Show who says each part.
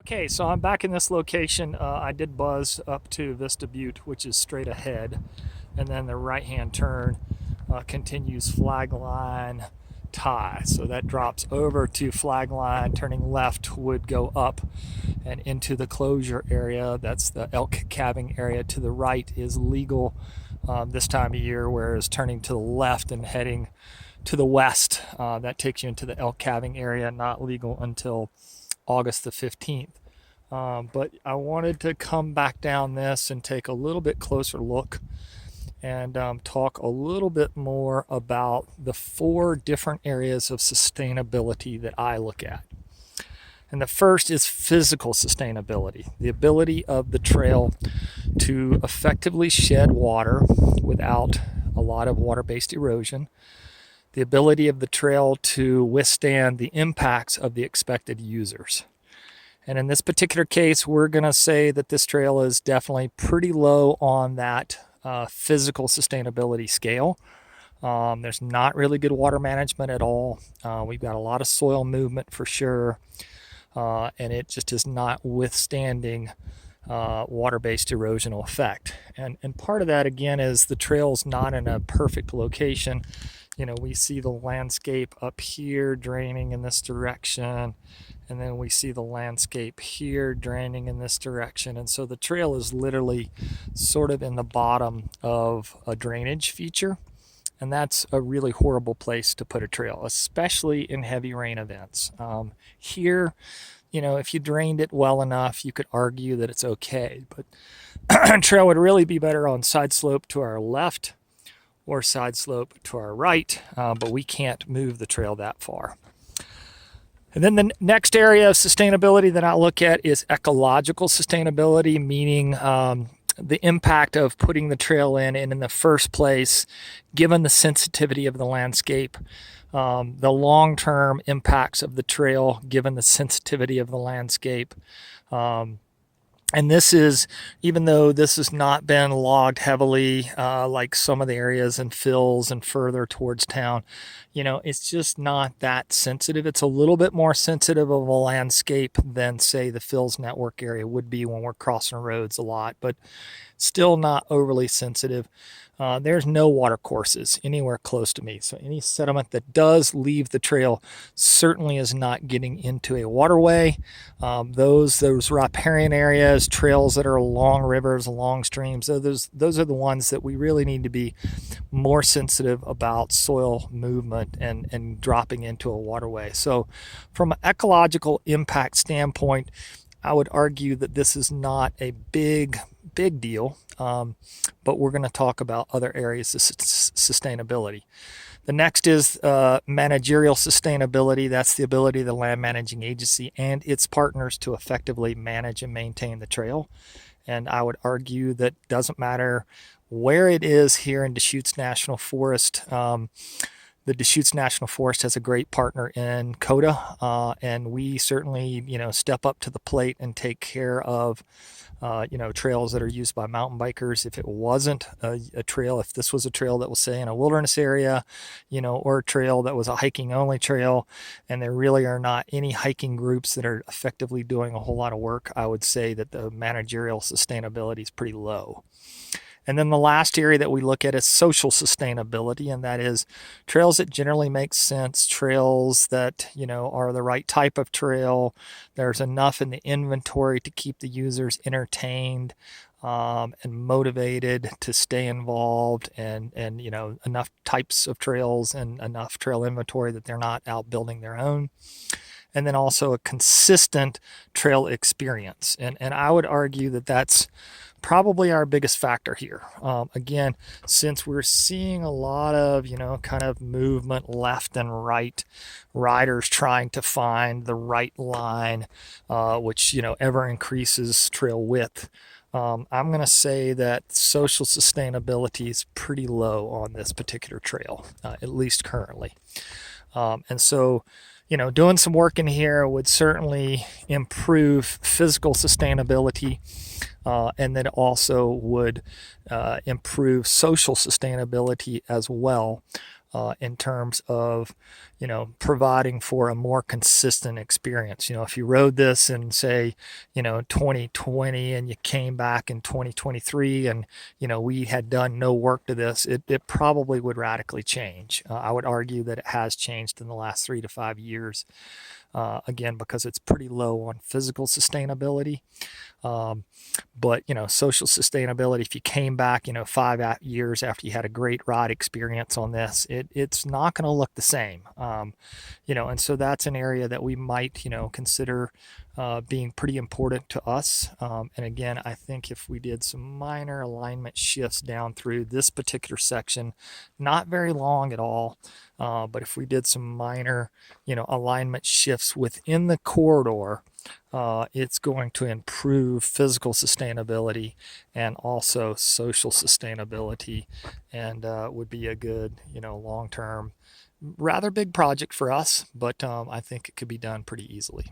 Speaker 1: Okay, so I'm back in this location. I did buzz up to Vista Butte, which is straight ahead, and then the right-hand turn continues Flagline Tie. So that drops over to Flagline. Turning left would go up and into the closure area. That's the elk calving area. To the right is legal this time of year, whereas turning to the left and heading to the west, that takes you into the elk calving area, not legal until August the 15th. But I wanted to come back down this and take a little bit closer look and talk a little bit more about the 4 different areas of sustainability that I look at. And the first is physical sustainability, the ability of the trail to effectively shed water without a lot of water-based erosion, the ability of the trail to withstand the impacts of the expected users. And in this particular case, we're going to say that this trail is definitely pretty low on that physical sustainability scale. There's not really good water management at all. We've got a lot of soil movement for sure, and it just is not withstanding water-based erosional effect. And part of that, again, is the trail's not in a perfect location. You know, we see the landscape up here draining in this direction, and then we see the landscape here draining in this direction. And so the trail is literally sort of in the bottom of a drainage feature. And that's a really horrible place to put a trail, especially in heavy rain events. Here, you know, if you drained it well enough, you could argue that it's okay. But trail would really be better on side slope to our left or side slope to our right, but we can't move the trail that far. And then the next area of sustainability that I look at is ecological sustainability, meaning the impact of putting the trail in, and in the first place, given the sensitivity of the landscape, the long-term impacts of the trail, given the sensitivity of the landscape. And this is, even though this has not been logged heavily like some of the areas in Phil's and further towards town, you know, it's just not that sensitive. It's a little bit more sensitive of a landscape than, say, the Phil's network area would be when we're crossing roads a lot, but still not overly sensitive. There's no water courses anywhere close to me. So any sediment that does leave the trail certainly is not getting into a waterway. Those riparian areas, trails that are along rivers, along streams, those are the ones that we really need to be more sensitive about soil movement and dropping into a waterway. So from an ecological impact standpoint, I would argue that this is not a big deal, but we're going to talk about other areas of sustainability. The next is managerial sustainability. That's the ability of the land managing agency and its partners to effectively manage and maintain the trail. And I would argue that doesn't matter where it is here in Deschutes National Forest. The Deschutes National Forest has a great partner in COTA, and we certainly, you know, step up to the plate and take care of, you know, trails that are used by mountain bikers. If it wasn't a trail, if this was a trail that was, say, in a wilderness area, you know, or a trail that was a hiking only trail, and there really are not any hiking groups that are effectively doing a whole lot of work, I would say that the managerial sustainability is pretty low. And then the last area that we look at is social sustainability, and that is trails that generally make sense, trails that, you know, are the right type of trail. There's enough in the inventory to keep the users entertained and motivated to stay involved, and you know, enough types of trails and enough trail inventory that they're not out building their own. And then also a consistent trail experience. And I would argue that that's probably our biggest factor here. Again, since we're seeing a lot of, you know, kind of movement left and right, riders trying to find the right line, which, you know, ever increases trail width. I'm going to say that social sustainability is pretty low on this particular trail, at least currently. And so, you know, doing some work in here would certainly improve physical sustainability, and then also would improve social sustainability as well. in terms of, providing for a more consistent experience. If you rode this in, say, 2020 and you came back in 2023 and, we had done no work to this, it probably would radically change. I would argue that it has changed in the last 3 to 5 years. Again, because it's pretty low on physical sustainability. But social sustainability, if you came back 5 years after you had a great ride experience on this, it's not going to look the same. And so that's an area that we might consider being pretty important to us. And again, I think if we did some minor alignment shifts down through this particular section, not very long at all, but if we did some minor alignment shifts within the corridor, it's going to improve physical sustainability and also social sustainability, and would be a good long-term, rather big project for us, but I think it could be done pretty easily.